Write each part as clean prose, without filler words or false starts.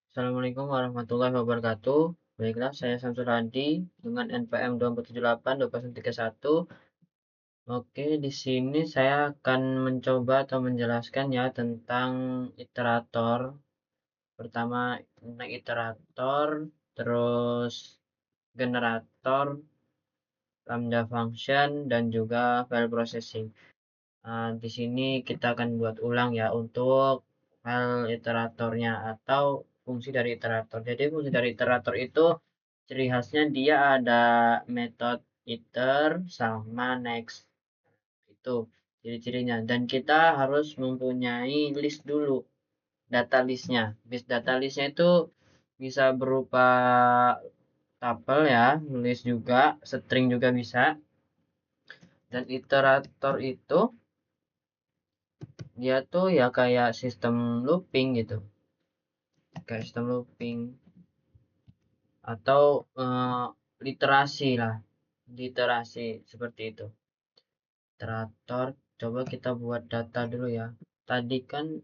Assalamualaikum warahmatullahi wabarakatuh. Baiklah, saya Samsul Hadi dengan NPM 2478-21. Oke, di sini saya akan mencoba atau menjelaskan ya tentang iterator. Pertama, tentang iterator, terus generator, lambda function, dan juga file processing. Di sini kita akan buat ulang ya untuk file iteratornya atau fungsi dari iterator. Jadi fungsi dari iterator itu ciri khasnya dia ada metode iter sama next. Itu ciri-cirinya. Dan kita harus mempunyai list dulu, data listnya. Data listnya itu bisa berupa tuple ya, list juga, string juga bisa. Dan iterator itu dia tuh ya kayak sistem looping gitu, kayak sistem looping atau literasi lah, literasi seperti itu. Iterator, coba kita buat data dulu ya. Tadi kan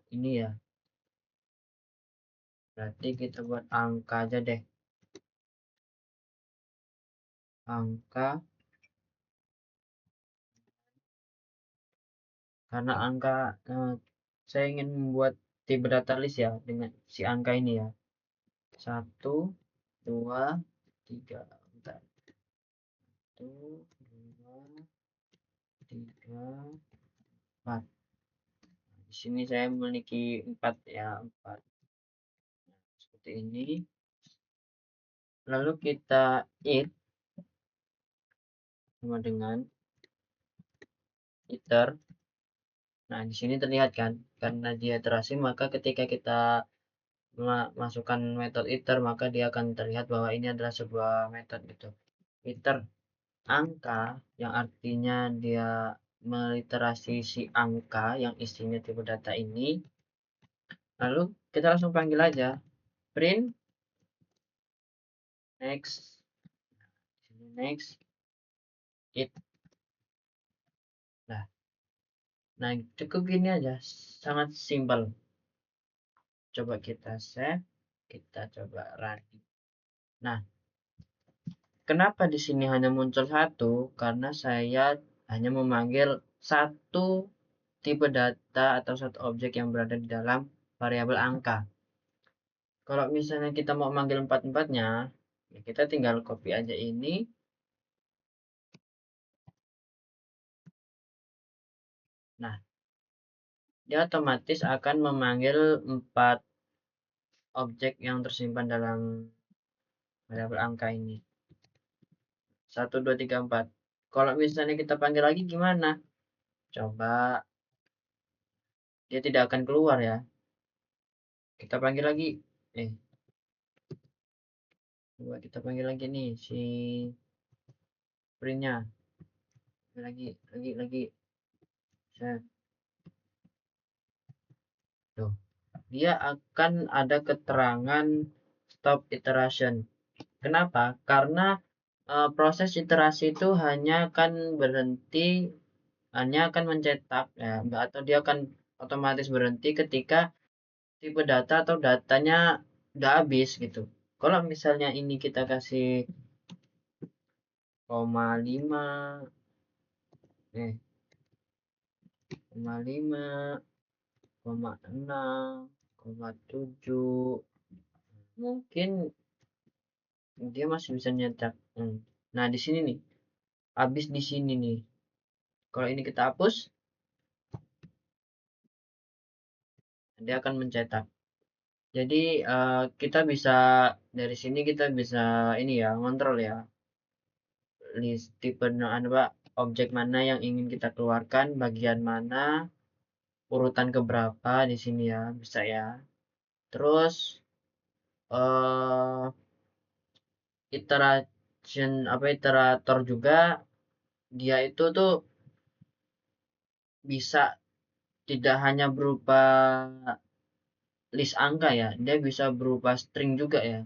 ini ya, berarti kita buat angka aja deh. Angka, karena angka saya ingin membuat tipe data list ya dengan si angka ini ya. 1, 2, 3. Bentar. 1, 2, 3, 4. Di sini saya memiliki 4 ya, 4. Seperti ini. Lalu kita iter sama dengan iter. Nah, di sini terlihat kan, karena dia iterasi, maka ketika kita masukkan metode iter, maka dia akan terlihat bahwa ini adalah sebuah metode gitu. Iter angka, yang artinya dia meliterasi si angka yang isinya tipe data ini. Lalu kita langsung panggil aja print next, next it. Nah, cukup gini aja, sangat simpel. Coba kita save, kita coba run. Nah, kenapa di sini hanya muncul satu? Karena saya hanya memanggil satu tipe data atau satu objek yang berada di dalam variabel angka. Kalau misalnya kita mau manggil empat-empatnya, ya kita tinggal copy aja ini. Nah, dia otomatis akan memanggil 4 objek yang tersimpan dalam variabel angka ini. 1, 2, 3, 4. Kalau misalnya kita panggil lagi gimana? Coba, dia tidak akan keluar ya. Kita panggil lagi. Coba kita panggil lagi nih si printnya. Lagi. Saya, tuh. Dia akan ada keterangan stop iteration. Kenapa? Karena proses iterasi itu hanya akan berhenti, hanya akan mencetak ya, atau dia akan otomatis berhenti ketika tipe data atau datanya udah habis gitu. Kalau misalnya ini kita kasih 0,5, 0,5, 0,6, 0,7, mungkin dia masih bisa nyetak. Nah, di sini nih, habis di sini nih. Kalau ini kita hapus, dia akan mencetak. Jadi kita bisa dari sini kita bisa ini ya, ngontrol ya, list tipe apa objek mana yang ingin kita keluarkan, bagian mana, urutan keberapa di sini ya, bisa ya. Terus eh iteration apa iterator juga, dia itu tuh bisa tidak hanya berupa list angka ya, dia bisa berupa string juga ya.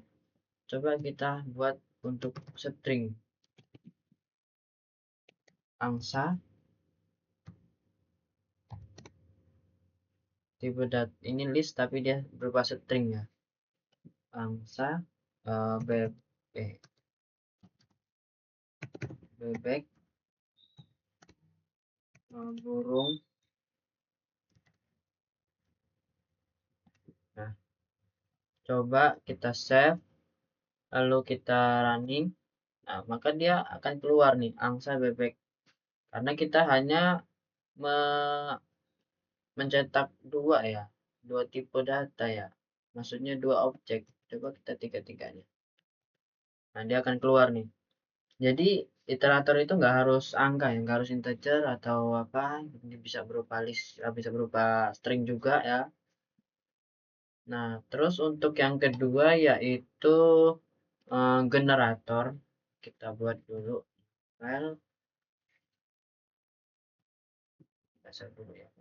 Coba kita buat untuk string angsa tipe ini list tapi dia berupa string ya. angsa, bebek, bebek, burung. Nah, coba kita save, lalu kita running. Nah, maka dia akan keluar nih angsa bebek. Karena kita hanya mencetak dua ya, dua tipe data ya. Maksudnya dua objek. Coba kita tiga-tiganya. Nah, dia akan keluar nih. Jadi iterator itu nggak harus angka ya, nggak harus integer atau apa. Ini bisa berupa list, bisa berupa string juga ya. Nah, terus untuk yang kedua yaitu generator. Kita buat dulu file, kita dulu ya.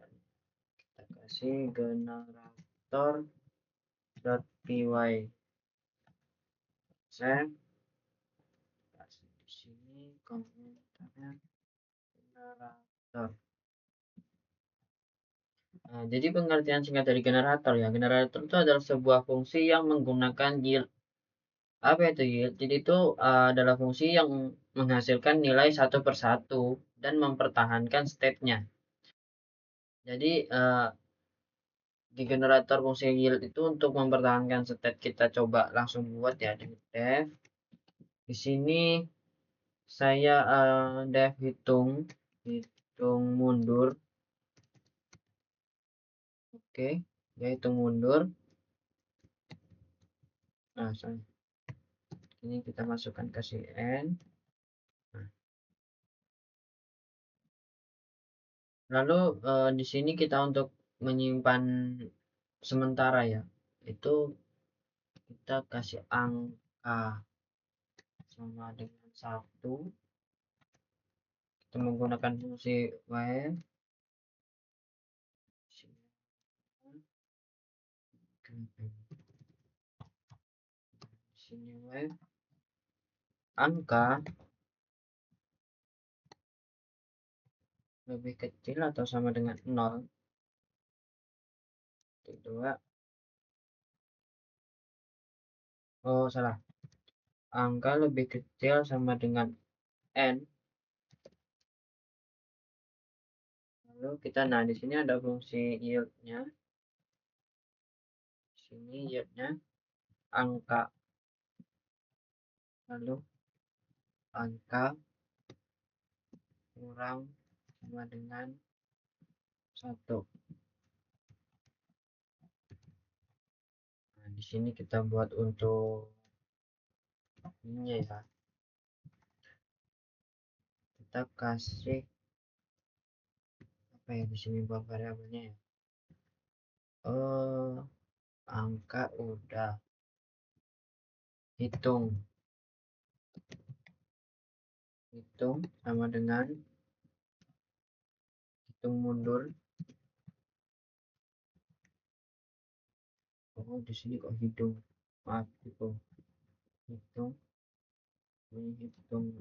Kita kasih generator.py. Save. Kasih di sini komentarnya generator. Nah, jadi pengertian singkat dari generator ya. Generator itu adalah sebuah fungsi yang menggunakan yield. Apa itu yield? Jadi itu adalah fungsi yang menghasilkan nilai satu per satu dan mempertahankan state-nya. Jadi di generator fungsi yield itu untuk mempertahankan state, kita coba langsung buat ya dengan def. Di sini saya def hitung mundur. Oke, ya hitung mundur. Nah, ini kita masukkan ke cn. Nah, lalu di sini kita untuk menyimpan sementara ya, itu kita kasih angka sama dengan 1. Kita menggunakan fungsi while. Sini while angka lebih kecil atau sama dengan 0. 2. Oh, salah. Angka lebih kecil sama dengan n. Lalu kita, nah di sini ada fungsi yieldnya. Di sini yieldnya angka. Lalu angka kurang sama dengan 1. Nah, di sini kita buat untuk ini ya. Kita kasih apa ya di sini buat variabelnya ya. Angka udah hitung sama dengan hitung mundur. Oh, di sini kok hitung, maaf itu hitung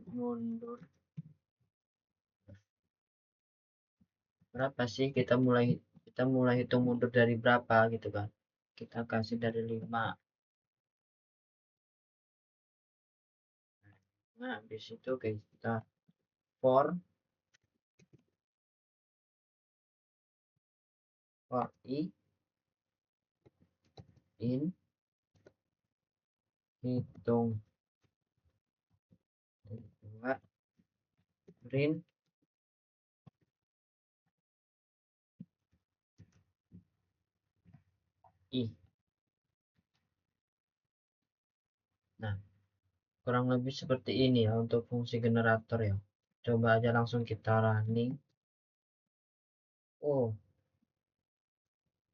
mundur berapa sih, kita mulai hitung mundur dari berapa gitu kan. Kita kasih dari 5. Nah, habis itu kita for i in hitung 2 print i. Nah, kurang lebih seperti ini ya untuk fungsi generator ya. Coba aja langsung kita running. Oh,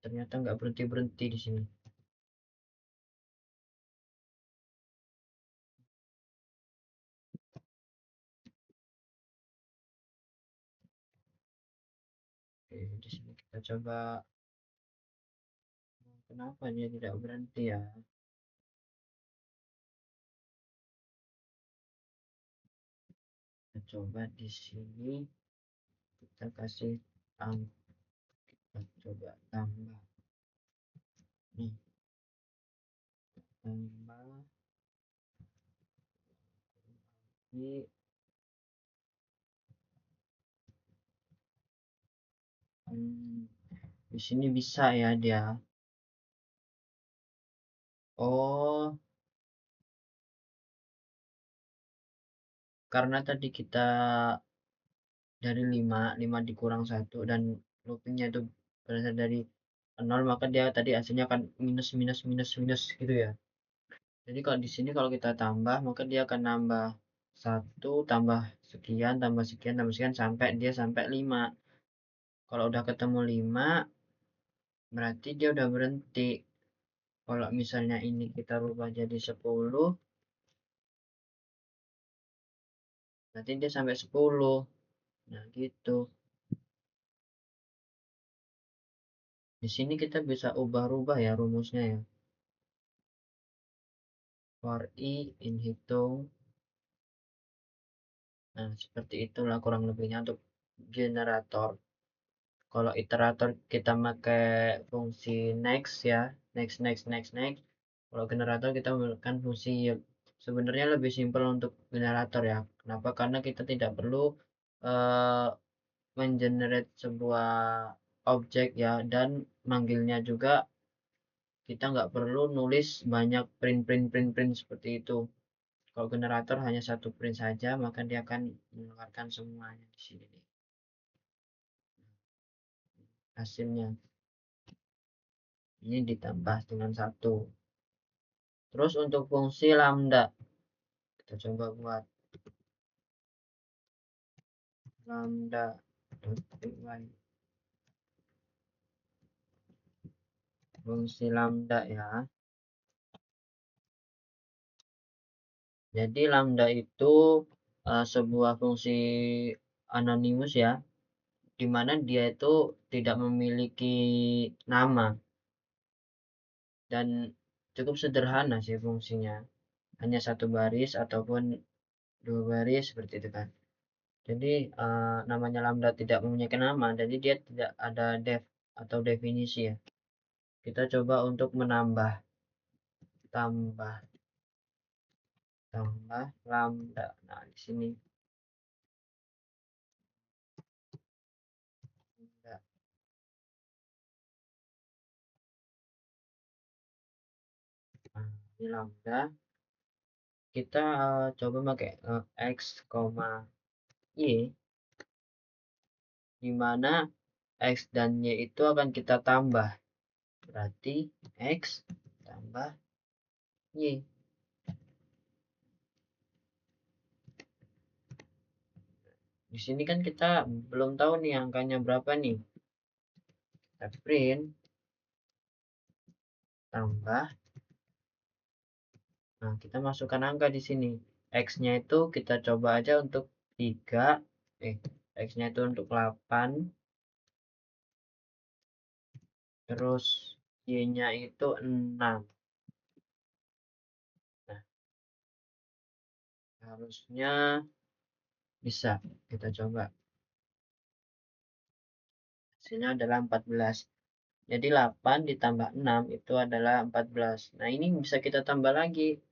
ternyata nggak berhenti di sini. Oke, di sini kita coba. Kenapa dia tidak berhenti ya? Kita coba di sini, kita kasih kita coba tambah nih tambah di di sini bisa ya dia. Oh, karena tadi kita dari 5 dikurang satu dan loopingnya itu berasal dari 0, maka dia tadi hasilnya akan minus minus minus minus gitu ya. Jadi kalau di sini kalau kita tambah, maka dia akan nambah satu tambah sekian tambah sekian sampai dia sampai 5. Kalau udah ketemu 5, berarti dia udah berhenti. Kalau misalnya ini kita rubah jadi 10, berarti dia sampai 10. Nah, gitu. Di sini kita bisa ubah-ubah ya rumusnya ya. For i in hitung. Nah, seperti itulah kurang lebihnya untuk generator. Kalau iterator kita pakai fungsi next ya, next next next next. Kalau generator kita menggunakan fungsi yield. Sebenarnya lebih simpel untuk generator ya. Kenapa? Karena kita tidak perlu uh, mengenerate sebuah objek ya, dan manggilnya juga kita nggak perlu nulis banyak print print print print seperti itu. Kalau generator hanya satu print saja, maka dia akan mengeluarkan semuanya di sini nih, hasilnya. Ini ditambah dengan satu. Terus untuk fungsi lambda, kita coba buat lambda fungsi lambda ya. Jadi lambda itu sebuah fungsi anonimus ya, di mana dia itu tidak memiliki nama dan cukup sederhana sih fungsinya. Hanya satu baris ataupun dua baris seperti itu kan. Jadi namanya lambda tidak mempunyai nama, jadi dia tidak ada def atau definisi ya. Kita coba untuk menambah tambah tambah lambda. Nah, di sini lambda. Nah, ini lambda. Kita coba pakai x, y, di mana x dan y itu akan kita tambah. Berarti x tambah y. Di sini kan kita belum tahu nih angkanya berapa nih. Kita print tambah. Nah, kita masukkan angka di sini. X-nya itu kita coba aja untuk 3. X-nya itu untuk 8. Terus Y-nya itu 6. Nah, harusnya bisa. Kita coba. Hasilnya adalah 14. Jadi 8 ditambah 6 itu adalah 14. Nah, ini bisa kita tambah lagi.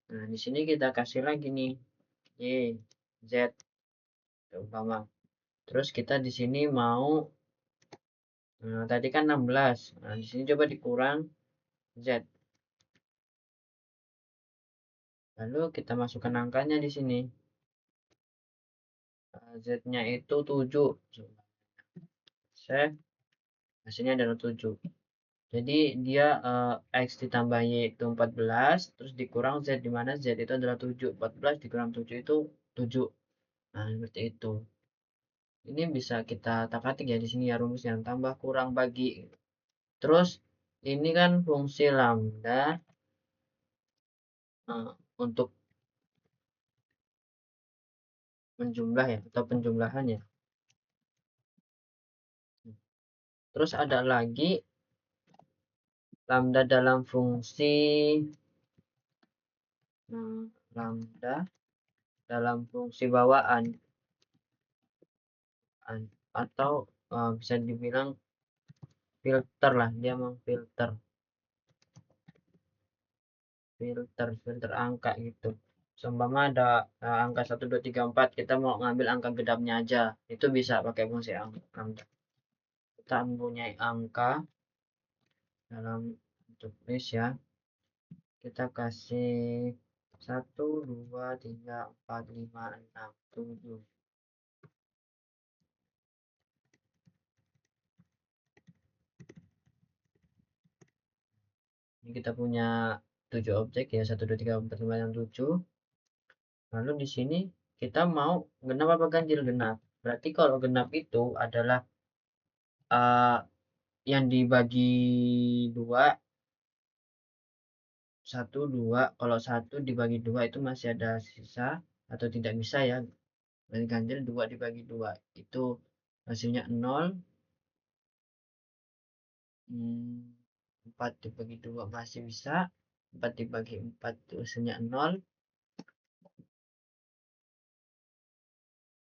Nah, di sini kita kasih lagi nih Y, Z, umpama. Terus kita di sini mau, tadi kan 16. Nah, di sini coba dikurang Z. Lalu kita masukkan angkanya di sini. Z-nya itu 7. Save. Hasilnya adalah 7. Jadi dia X ditambah Y itu 14. Terus dikurang Z, di mana Z itu adalah 7. 14 dikurang 7 itu 7. Nah, seperti itu. Ini bisa kita tak-atik ya di sini ya rumusnya, tambah kurang bagi. Terus ini kan fungsi lambda untuk menjumlah ya, atau penjumlahannya. Terus ada lagi lambda dalam fungsi lambda dalam fungsi bawaan, atau bisa dibilang filter lah, dia memfilter. filter angka gitu. Seumpama ada angka 1 2 3 4, kita mau ngambil angka genapnya aja, itu bisa pakai fungsi angka. Kita mempunyai angka dalam bentuk list ya, kita kasih 1 2 3 4 5 6 7. Ini kita punya 7 objek ya, 1 2 3 4 5 6 7. Lalu di sini kita mau genap apa ganjil? Genap. Berarti kalau genap itu adalah yang dibagi 2, 1 2. Kalau 1 dibagi 2 itu masih ada sisa atau tidak bisa ya. Dan ganjil 2 dibagi 2 itu hasilnya 0. 4 dibagi 2 masih bisa. 4 dibagi 4 itu hasilnya 0.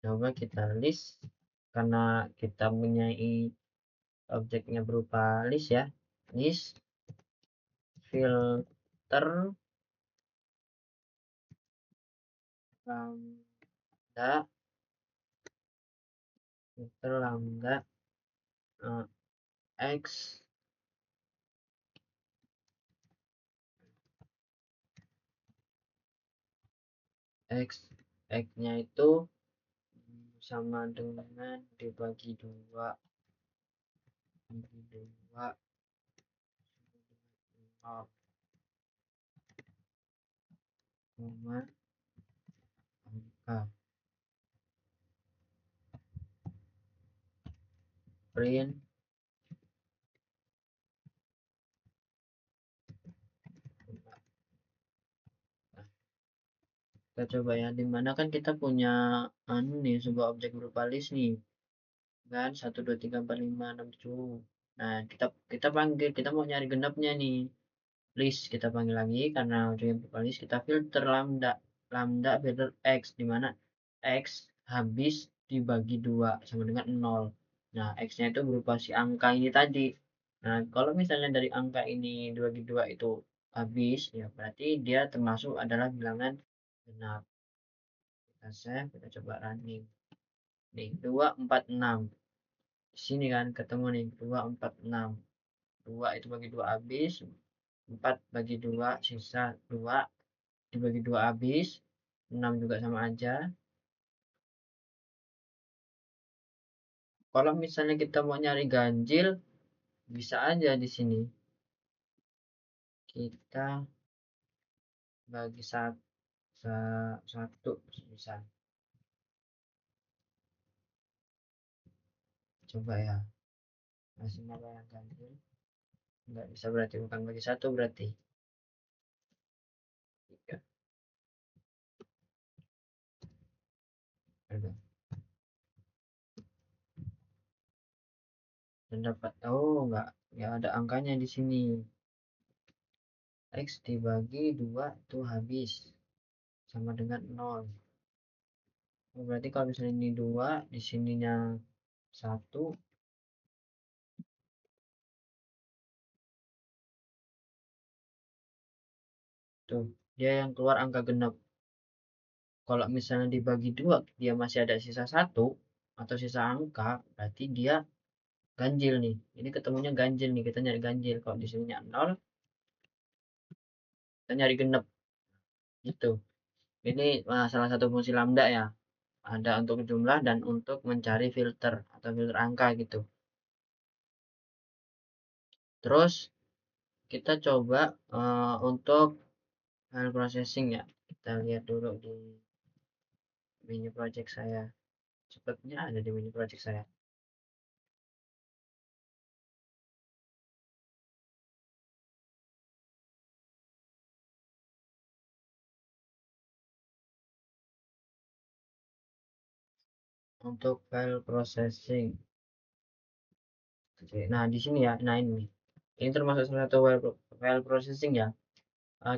Coba kita list, karena kita mempunyai objeknya berupa list ya. List filter lambda x nya itu sama dengan dibagi 2 koma angka print. Kita coba ya, dimana kan kita punya nih sebuah objek berupa list nih kan, 1 2 3 4 5 6 7. Nah, kita panggil, kita mau nyari genapnya nih. List kita panggil lagi, karena ujungnya berupa list, kita filter lambda filter x, dimana x habis dibagi 2 sama dengan 0. Nah, x nya itu berupa si angka ini tadi. Nah, kalau misalnya dari angka ini dibagi 2 itu habis ya, berarti dia termasuk adalah bilangan genap. Kita save, kita coba running nih, 2 4 6. Di sini kan ketemu nih 2 4 6. 2 itu bagi 2 habis, 4 bagi 2 sisa 2, dibagi 2 habis, 6 juga sama aja. Kalau misalnya kita mau nyari ganjil, bisa aja di sini kita bagi satu bisa. Coba ya, hasilnya apa yang ganjil? Nggak bisa, berarti bukan bagi satu, berarti 3. Ada. Dan dapat, oh nggak ada angkanya di sini. X dibagi 2 itu habis sama dengan 0. Oh, berarti kalau misalnya ini 2, di sininya 1, tuh dia yang keluar angka genap. Kalau misalnya dibagi 2 dia masih ada sisa 1 atau sisa angka, berarti dia ganjil nih. Ini ketemunya ganjil nih, kita nyari ganjil. Kalau di sininya 0, kita nyari genap. Itu. Ini salah satu fungsi lambda ya. Ada untuk jumlah dan untuk mencari filter atau filter angka gitu. Terus kita coba untuk file processing ya. Kita lihat dulu di mini project saya. Sepertinya ada di mini project saya. Untuk file processing. Nah, di sini ya. Nah, ini termasuk salah satu file processing ya.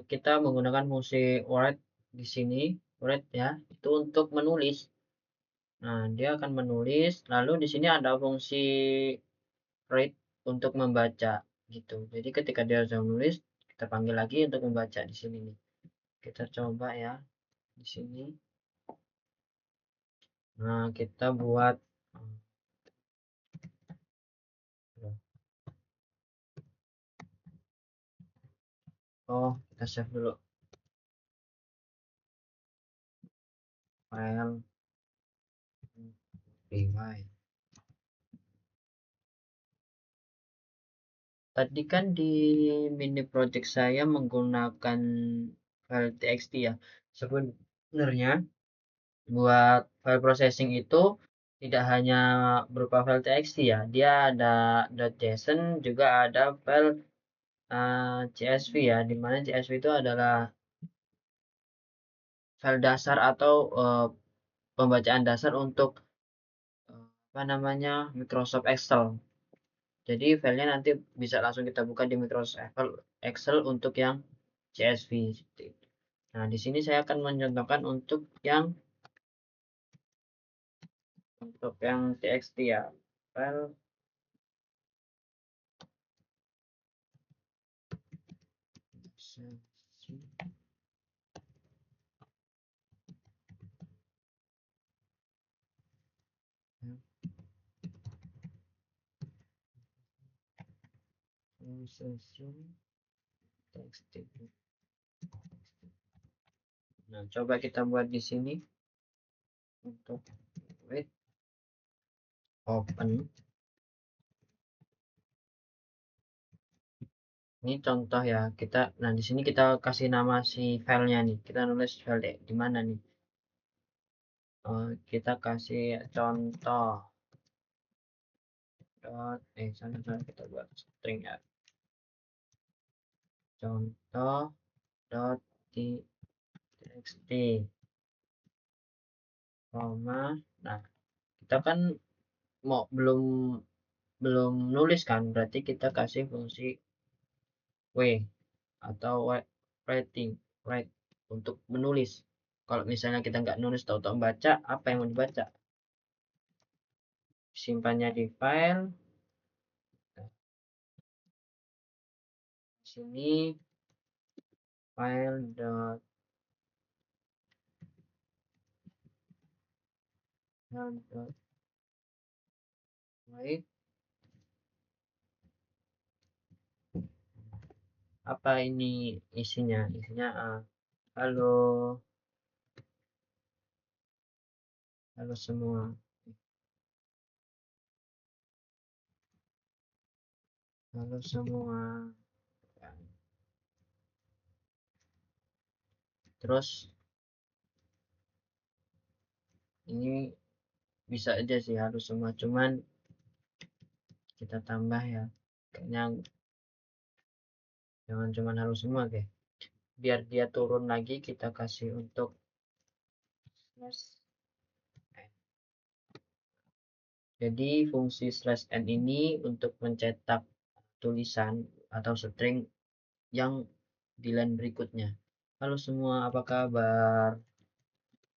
Kita menggunakan fungsi write di sini, write ya, itu untuk menulis. Nah, dia akan menulis, lalu di sini ada fungsi read untuk membaca gitu. Jadi ketika dia sudah menulis, Kita panggil lagi untuk membaca di sini nih. Kita coba ya di sini. Nah, kita buat kita save dulu file py. Tadi kan di mini project saya menggunakan file txt ya. Sebenarnya buat file processing itu tidak hanya berupa file txt ya, dia ada .json, juga ada file csv ya, dimana csv itu adalah file dasar atau pembacaan dasar untuk apa namanya Microsoft Excel. Jadi filenya nanti bisa langsung kita buka di Microsoft Excel untuk yang CSV. Nah, di sini saya akan mencontohkan untuk yang txt ya. File txt. Nah, coba kita buat di sini untuk wait open. Ini contoh ya, nah di sini kita kasih nama si filenya nih. Kita nulis file di mana nih? Kita kasih contoh sana kita buat string ya. Contoh txt, nah kita kan belum nulis kan, berarti kita kasih fungsi w atau write untuk menulis. Kalau misalnya kita nggak nulis tahu-tahu baca, apa yang mau dibaca? Simpannya di file. Di sini file dot write. Apa ini isinya? Halo semua. Halo semua. Terus ini bisa aja sih harus semua, cuman kita tambah ya, kayaknya jangan cuman harus semua deh, biar dia turun lagi kita kasih untuk slash n. Jadi fungsi slash n ini untuk mencetak tulisan atau string yang di line berikutnya. Halo semua, apa kabar?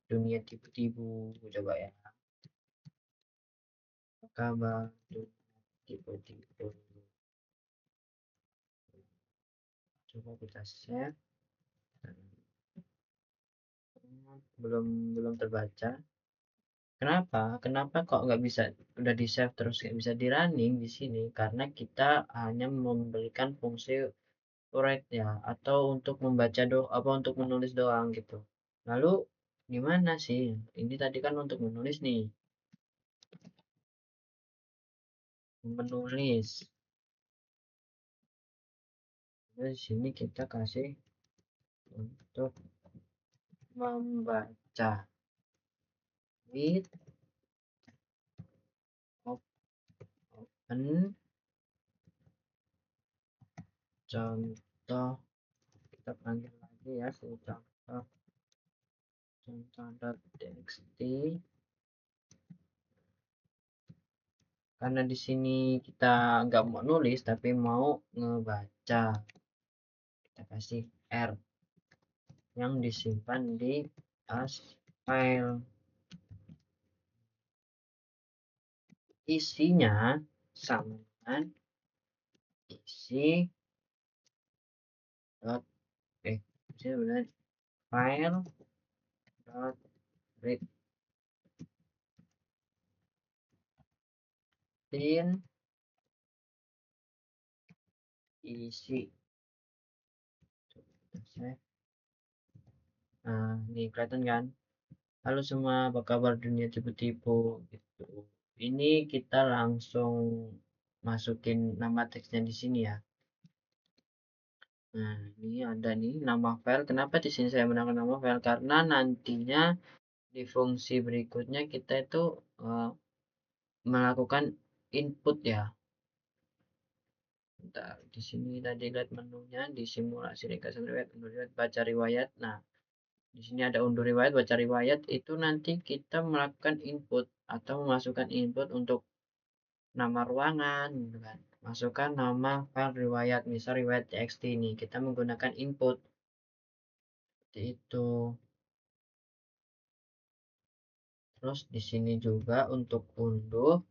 Dunia tipu-tipu, coba ya. Apa kabar? Dunia tipu-tipu. Coba kita save. Belum terbaca. Kenapa kok nggak bisa udah di save terus nggak bisa di running di sini? Karena kita hanya memberikan fungsi write ya, atau untuk membaca apa untuk menulis doang gitu. Lalu gimana sih? Ini tadi kan untuk menulis nih, menulis. Terus di sini kita kasih untuk membaca with open. Contoh kita panggil lagi ya, contoh.txt. Karena di sini kita nggak mau nulis tapi mau ngebaca, kita kasih R yang disimpan di as file. Isinya sama dengan isi dot sebenarnya file dot read in isi. Nah, ini kelihatan kan? Halo semua, apa kabar dunia tipu-tipu gitu. Ini kita langsung masukin nama teksnya di sini ya. Nah, ini ada nih nama file. Kenapa di sini saya menamakan nama file? Karena nantinya di fungsi berikutnya kita itu melakukan input ya. Bentar, di sini tadi lihat menunya di simulasi ringkasan riwayat, unduh riwayat, baca riwayat. Nah, di sini ada unduh riwayat, baca riwayat. Itu nanti kita melakukan input atau memasukkan input untuk nama ruangan, gitu kan. Masukkan nama file riwayat, misal riwayat txt ini. Kita menggunakan input seperti itu. Terus di sini juga untuk unduh,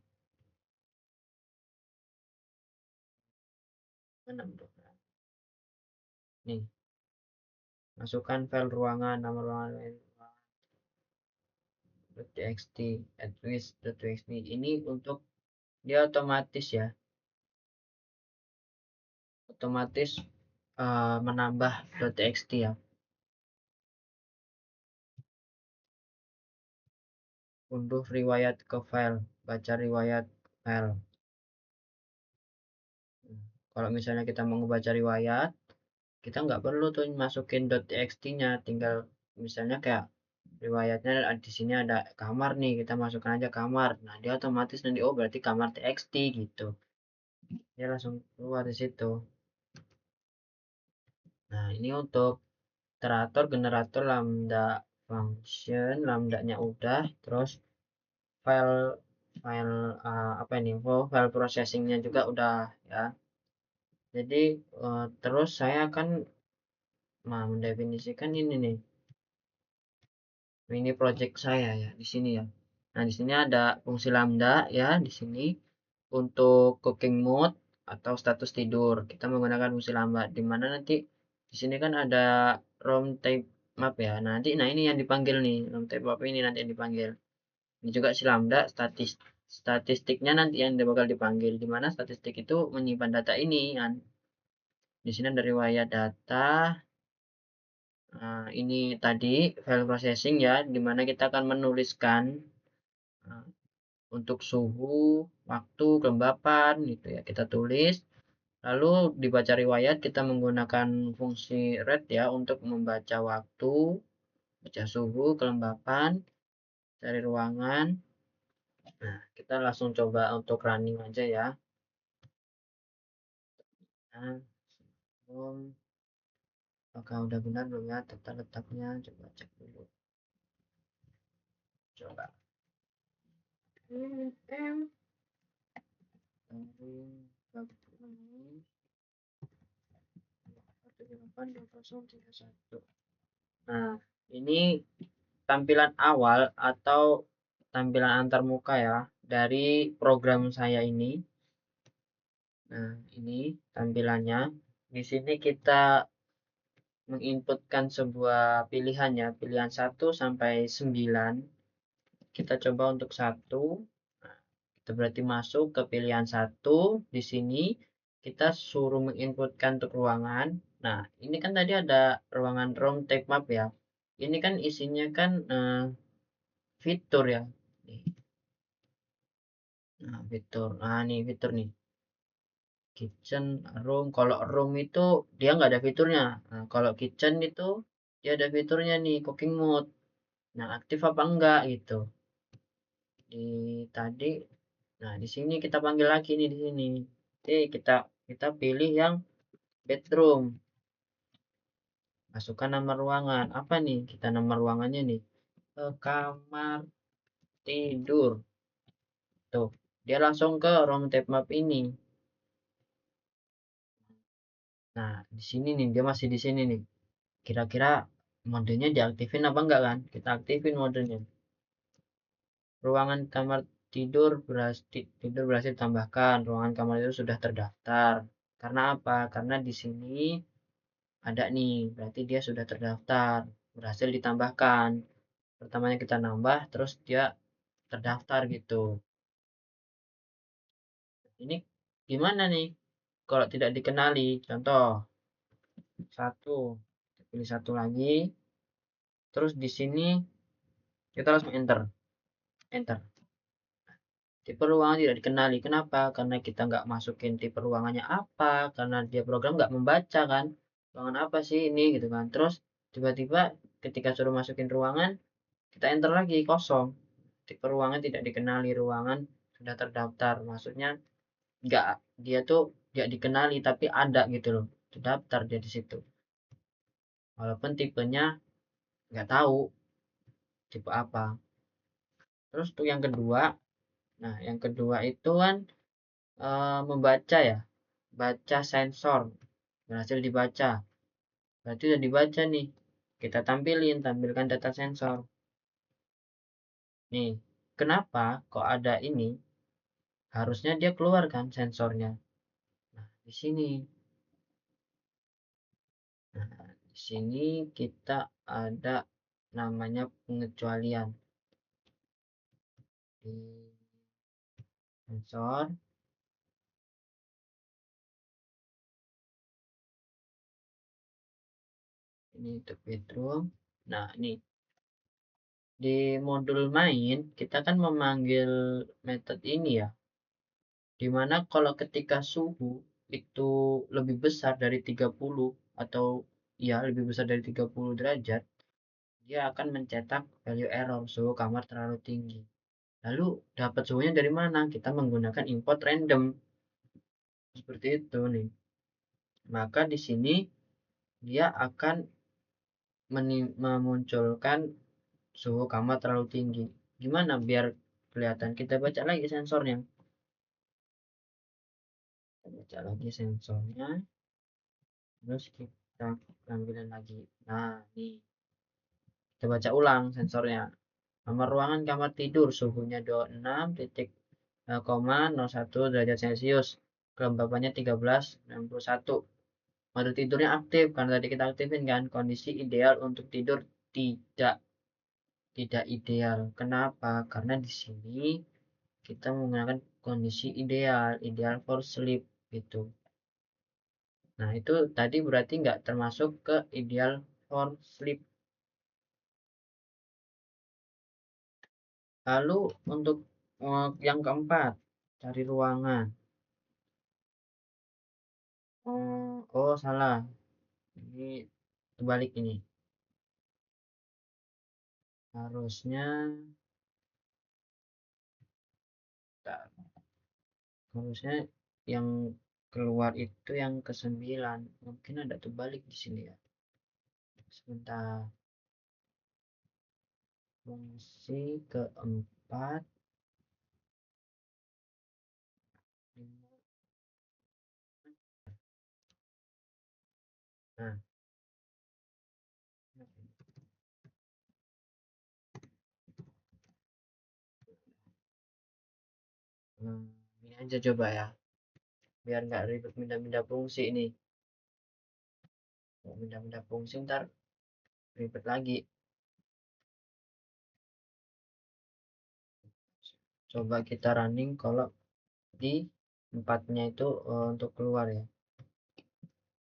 mana unduh? Nih, masukkan file ruangan, nama ruangan .txt, @list.txt. Ini untuk dia otomatis ya, otomatis menambah .txt ya. Unduh riwayat ke file, baca riwayat file. Kalau misalnya kita mau baca riwayat, kita nggak perlu tuh masukin .txt-nya, tinggal misalnya kayak riwayatnya di sini ada kamar nih, kita masukkan aja kamar. Nah, dia otomatis nanti oh berarti kamar txt gitu. Dia langsung keluar di situ. Nah, ini untuk iterator generator lambda function, lambdanya udah, terus file file apa ini? Oh, file processingnya juga udah ya. Jadi terus saya akan mendefinisikan ini nih. Ini project saya ya di sini ya. Nah, di sini ada fungsi lambda ya di sini untuk cooking mode atau status tidur. Kita menggunakan fungsi lambda di mana nanti di sini kan ada ROM type map ya. Nah, ini yang dipanggil nih. ROM type map ini nanti yang dipanggil. Ini juga si lambda statistiknya nanti yang bakal dipanggil di mana statistik itu menyimpan data ini kan. Di sini ada riwayat data. Nah, ini tadi file processing ya, di mana kita akan menuliskan untuk suhu, waktu, kelembapan gitu ya. Kita tulis. Lalu dibaca riwayat kita menggunakan fungsi read ya untuk membaca waktu, baca suhu, kelembapan, cari ruangan. Nah, kita langsung coba untuk running aja ya. Nah, apakah udah benar belum ya tata letaknya? Coba cek dulu. Coba. Nah, ini tampilan awal atau tampilan antarmuka ya dari program saya ini. Nah, ini tampilannya. Di sini kita menginputkan sebuah pilihan ya, pilihan 1 sampai 9. Kita coba untuk 1. Nah, kita berarti masuk ke pilihan 1. Di sini kita suruh menginputkan untuk ruangan. Nah, ini kan tadi ada ruangan room type map ya. Ini kan isinya kan fitur ya. Nah, fitur. Nah, nih fitur nih. Kitchen, room. Kalau room itu dia nggak ada fiturnya. Nah, kalau kitchen itu dia ada fiturnya nih, cooking mode. Nah, aktif apa enggak gitu. Di tadi, nah di sini kita panggil lagi nih di sini. Oke, kita pilih yang bedroom. Masukkan nama ruangan. Apa nih? Kita nama ruangannya nih. Kamar tidur. Tuh, dia langsung ke room type map ini. Nah, di sini nih, dia masih di sini nih. Kira-kira modenya diaktifin apa enggak kan? Kita aktifin modenya. Ruangan kamar tidur berhasil ditambahkan. Ruangan kamar itu sudah terdaftar. Karena apa? Karena di sini ada nih, berarti dia sudah terdaftar, berhasil ditambahkan. Pertamanya kita nambah, terus dia terdaftar gitu. Ini gimana nih kalau tidak dikenali? Contoh, satu, pilih satu lagi, terus di sini kita langsung enter, enter. Tipe ruangan tidak dikenali. Kenapa? Karena kita nggak masukin tipe ruangannya apa, karena dia program nggak membaca kan. Ruangan apa sih ini gitu kan. Terus tiba-tiba ketika suruh masukin ruangan, kita enter lagi kosong. Tipe ruangan tidak dikenali, ruangan sudah terdaftar. Maksudnya nggak, dia tuh nggak dikenali tapi ada gitu loh. Terdaftar dia di situ. Walaupun tipenya nggak tahu tipe apa. Terus untuk yang kedua, nah yang kedua itu kan membaca ya, baca sensor, berhasil dibaca, berarti udah dibaca nih, kita tampilkan data sensor nih. Kenapa kok ada ini? Harusnya dia keluarkan sensornya. Nah di sini, kita ada namanya pengecualian di sensor ini untuk bedroom. Nah ini di modul main kita kan memanggil method ini ya, dimana kalau ketika suhu itu lebih besar dari 30 atau ya lebih besar dari 30 derajat, dia akan mencetak value error, suhu kamar terlalu tinggi. Lalu dapat suhunya dari mana? Kita menggunakan import random seperti itu nih. Maka di sini dia akan memunculkan suhu kamar terlalu tinggi. Gimana biar kelihatan? Kita baca lagi sensornya. Kita baca lagi sensornya. Terus kita ambilin lagi. Nah, nih. Kita baca ulang sensornya. Nomor ruangan kamar tidur, suhunya 26,01 derajat Celcius. Kelembabannya 13,61. Mode tidurnya aktif karena tadi kita aktifin kan. Kondisi ideal untuk tidur tidak tidak ideal. Kenapa? Karena di sini kita menggunakan kondisi ideal, ideal for sleep gitu. Nah, itu tadi berarti nggak termasuk ke ideal for sleep. Lalu untuk yang keempat, cari ruangan. Oh salah. Ini terbalik ini. Harusnya harusnya yang keluar itu yang ke-9. Mungkin ada terbalik di sini ya. Sebentar. Fungsi keempat. Nah, ini aja coba ya. Biar nggak ribet pindah-pindah fungsi ini. Pindah-pindah fungsi ntar ribet lagi. Coba kita running kalau di empatnya itu untuk keluar ya.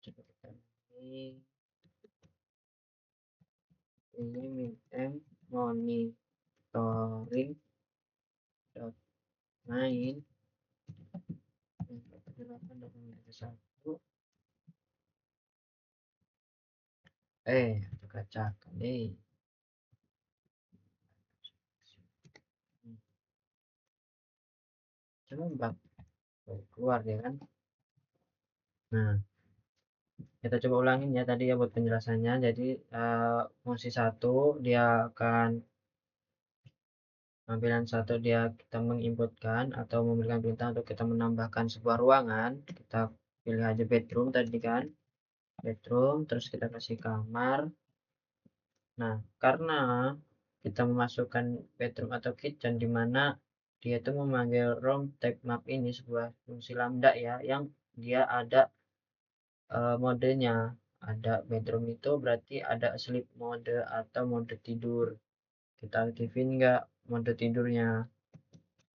Coba kita ini monitoring dot main 8.1 acak nih. Coba keluar ya kan. Nah, kita coba ulangin ya tadi ya buat penjelasannya. Jadi fungsi satu dia akan tampilan satu dia kita menginputkan atau memberikan perintah untuk kita menambahkan sebuah ruangan. Kita pilih aja bedroom tadi kan, bedroom, terus kita kasih kamar. Nah, karena kita memasukkan bedroom atau kitchen di mana dia itu memanggil room type map ini sebuah fungsi lambda ya, yang dia ada modenya. ada bedroom itu berarti ada sleep mode atau mode tidur. Kita aktifin nggak mode tidurnya?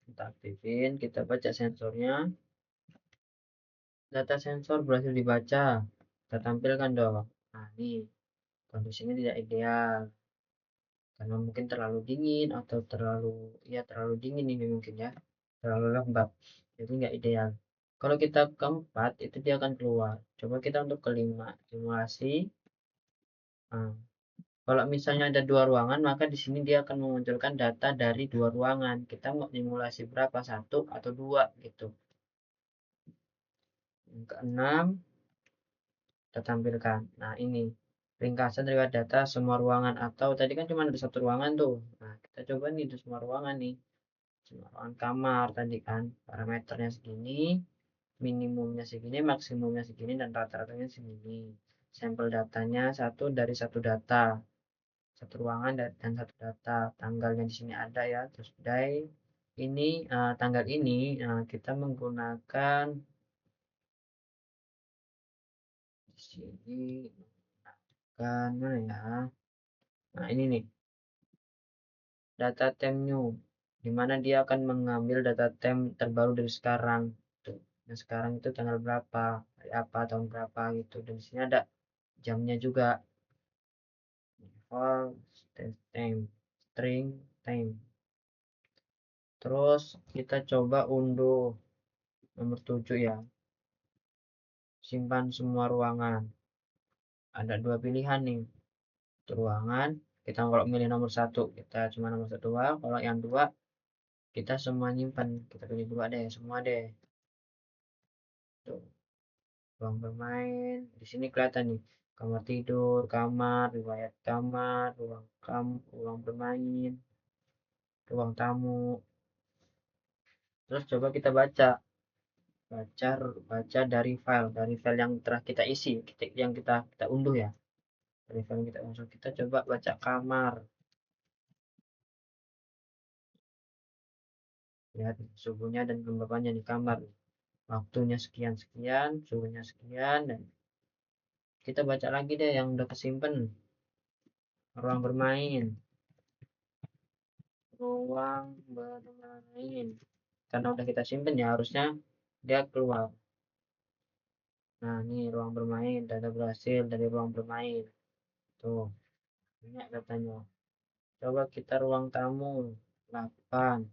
Kita aktifin, kita baca sensornya. Data sensor berhasil dibaca. Kita tampilkan dong. Nah, ini kondisinya tidak ideal. Karena mungkin terlalu dingin atau terlalu dingin ini mungkin ya. Terlalu lembab. Jadi nggak ideal. Kalau kita keempat, itu dia akan keluar. Coba kita untuk kelima. Simulasi. Nah, kalau misalnya ada dua ruangan, maka di sini dia akan memunculkan data dari dua ruangan. Kita mau simulasi berapa? Satu atau dua gitu. Yang keenam, kita tampilkan. Nah, ini ringkasan riwayat data semua ruangan, atau tadi kan cuma ada satu ruangan tuh. Nah, kita coba nih di semua ruangan nih. Semua ruangan kamar tadi kan. Parameternya segini, minimumnya segini, maksimumnya segini, dan rata-ratanya segini. Sampel datanya satu dari satu data. Satu ruangan dan satu data. Tanggalnya di sini ada ya. Terus ini tanggal ini kita menggunakan di sini kan mana ya? Nah, ini nih data tem new, di mana dia akan mengambil data tem terbaru dari sekarang. Tuh. Nah, sekarang itu tanggal berapa, hari apa, tahun berapa gitu. Dan di sini ada jamnya juga. For time, string time. Terus kita coba unduh nomor 7 ya. Simpan semua ruangan. Ada dua pilihan nih. Ruangan, kita kalau milih nomor satu, kita cuma nomor satu doang. Kalau yang dua, kita semua nyimpan. Kita pilih dua deh, semua deh. Tuh. Ruang bermain di sini kelihatan nih, kamar tidur, kamar, riwayat kamar, ruang bermain, ruang tamu. Terus coba kita baca baca dari file yang telah kita isi, yang kita unduh ya. Dari file yang kita unduh, kita coba baca kamar. Lihat suhunya dan kelembabannya di kamar, waktunya sekian sekian, suhunya sekian. Dan kita baca lagi deh yang udah kesimpan. Ruang bermain, ruang bermain, karena udah kita simpen ya, harusnya dia keluar. Nah, ini ruang bermain, data berhasil dari ruang bermain. Tuh, banyak datanya. Coba kita ruang tamu 8,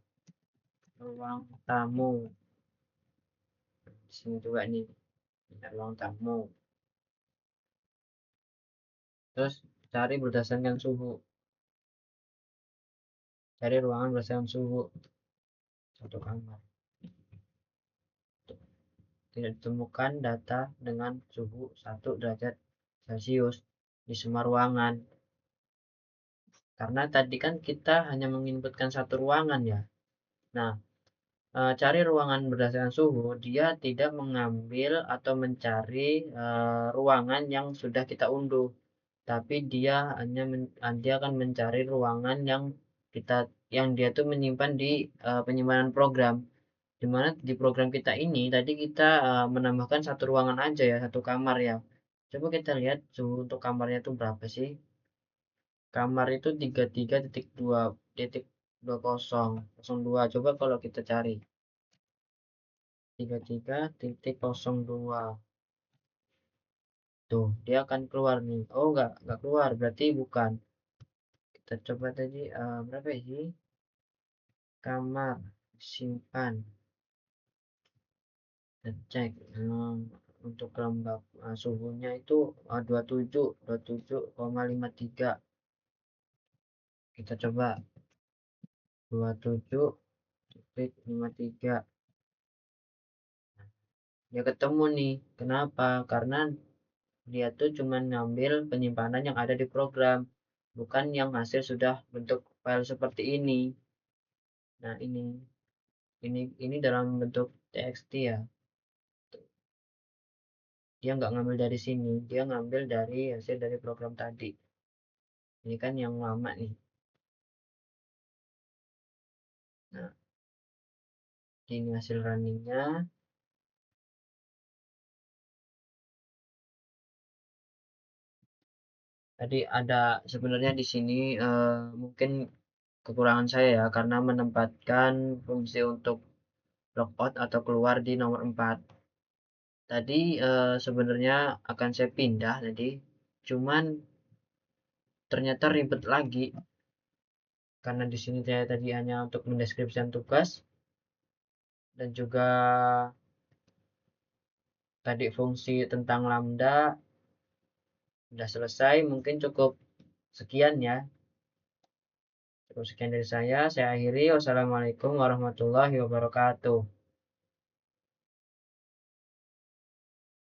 ruang tamu. Di sini juga nih, ada ruang tamu. Terus cari berdasarkan suhu. Cari ruangan berdasarkan suhu. Satu kamar. Tidak ditemukan data dengan suhu 1 derajat Celcius di semua ruangan. Karena tadi kan kita hanya menginputkan satu ruangan ya. Nah, cari ruangan berdasarkan suhu, dia tidak mengambil atau mencari ruangan yang sudah kita unduh, tapi dia akan mencari ruangan yang dia tuh menyimpan di penyimpanan program. Dimana di program kita ini tadi kita menambahkan satu ruangan aja ya, satu kamar ya. Coba kita lihat suhu untuk kamarnya itu berapa sih? Kamar itu 33.2.20.02. Coba kalau kita cari 33.02. Tuh, dia akan keluar nih. Oh, enggak keluar, berarti bukan. Kita coba tadi berapa sih? Kamar simpan. Kita cek. Untuk lembab suhunya itu 27,53. Kita coba 27,53. Ya ketemu nih. Kenapa? Karena dia tuh cuma ngambil penyimpanan yang ada di program, bukan yang hasil sudah bentuk file seperti ini. Nah, ini dalam bentuk txt ya. Dia nggak ngambil dari sini, dia ngambil dari hasil dari program tadi. Ini kan yang lama nih. Nah, ini hasil runningnya. Tadi ada sebenarnya di sini mungkin kekurangan saya ya, karena menempatkan fungsi untuk logout atau keluar di nomor 4. Tadi sebenarnya akan saya pindah tadi, cuman ternyata ribet lagi karena di sini saya tadi hanya untuk mendeskripsikan tugas dan juga tadi fungsi tentang lambda sudah selesai. Mungkin cukup sekian ya. Cukup sekian dari saya akhiri. Wassalamualaikum warahmatullahi wabarakatuh.